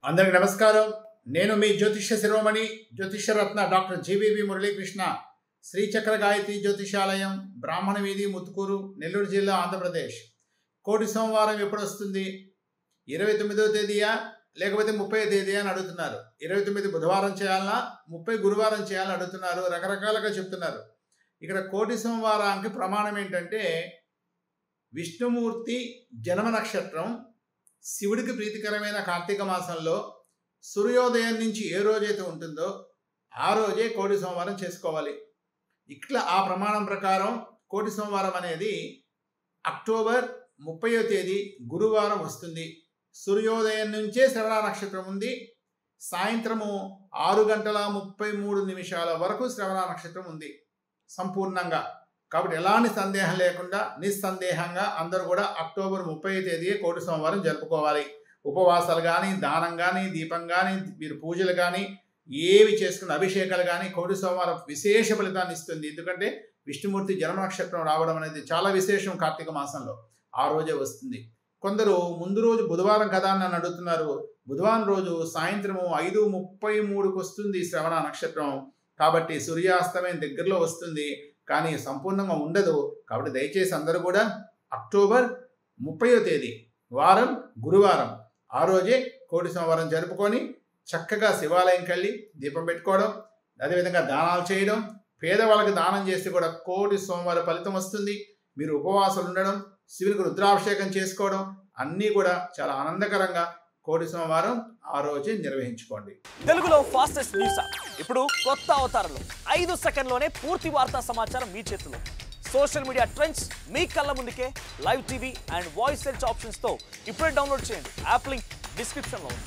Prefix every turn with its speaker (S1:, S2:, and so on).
S1: అందరికి నమస్కారం. నేను మీ జ్యోతిష్య శిరోమణి జ్యోతిష్య రత్న డాక్టర్ జీవీవి మురళీకృష్ణ, శ్రీచక్ర గాయత్రి జ్యోతిషాలయం, బ్రాహ్మణ వీధి, ముత్తుకూరు, నెల్లూరు జిల్లా, ఆంధ్రప్రదేశ్. కోటి సోమవారం ఎప్పుడు వస్తుంది? 29వ తేదీయా లేకపోతే 30వ తేదీయా అని అడుగుతున్నారు. 29 బుధవారం చేయాలన్నా 30 గురువారం చేయాలని అడుగుతున్నారు. రకరకాలుగా చెప్తున్నారు. ఇక్కడ కోటి సోమవారానికి ప్రమాణం ఏంటంటే, విష్ణుమూర్తి జన్మ నక్షత్రం శివుడికి ప్రీతికరమైన కార్తీక మాసంలో సూర్యోదయం నుంచి ఏ రోజైతే ఉంటుందో ఆ రోజే కోటి సోమవారం చేసుకోవాలి. ఇట్లా ఆ ప్రమాణం ప్రకారం కోటి సోమవారం అనేది అక్టోబర్ 30వ తేదీ గురువారం వస్తుంది. సూర్యోదయం నుంచే శ్రవణ నక్షత్రం ఉంది. సాయంత్రము 6:33 వరకు శ్రవణ నక్షత్రం ఉంది సంపూర్ణంగా. కాబట్టి ఎలాంటి సందేహం లేకుండా నిస్సందేహంగా అందరూ కూడా అక్టోబర్ 30వ తేదీ కోటి సోమవారం జరుపుకోవాలి. ఉపవాసాలు కానీ, దానం కానీ, దీపం కానీ, మీరు పూజలు కానీ, ఏవి చేసుకున్న అభిషేకాలు కానీ కోటి సోమవారం విశేష ఫలితాన్ని ఇస్తుంది. ఎందుకంటే విష్ణుమూర్తి జన్మ నక్షత్రం రావడం అనేది చాలా విశేషం. కార్తీక మాసంలో ఆ రోజే వస్తుంది. కొందరు ముందు రోజు బుధవారం కదా అని నన్ను అడుగుతున్నారు. బుధవారం రోజు సాయంత్రము 5:33కు వస్తుంది శ్రవణ నక్షత్రం. కాబట్టి సూర్యాస్తమయం దగ్గరలో వస్తుంది, కానీ సంపూర్ణంగా ఉండదు. కాబట్టి దయచేసి అందరూ కూడా అక్టోబర్ 30వ తేదీ వారం గురువారం ఆ రోజే కోటి సోమవారం జరుపుకొని చక్కగా శివాలయంకి వెళ్ళి దీపం పెట్టుకోవడం, అదేవిధంగా దానాలు చేయడం, పేదవాళ్ళకి దానం చేస్తే కూడా కోటి సోమవారం ఫలితం వస్తుంది. మీరు ఉపవాసాలు ఉండడం, శివునికి రుద్రాభిషేకం చేసుకోవడం అన్నీ కూడా చాలా ఆనందకరంగా కోటి సోమవారం ఆ రోజే నిర్వహించుకోండి.
S2: తెలుగులో ఫాస్టెస్ట్ న్యూస్ ఇప్పుడు కొత్త అవతారంలో 5 సెకండ్లోనే పూర్తి వార్తా సమాచారం మీ చేతిలో. సోషల్ మీడియా ట్రెండ్స్ మీ కళ్ళ ముందుకే live TV and voice search ఆప్షన్స్తో ఇప్పుడే డౌన్లోడ్ చేయండి. యాప్ లింక్ డిస్క్రిప్షన్లో ఉంది.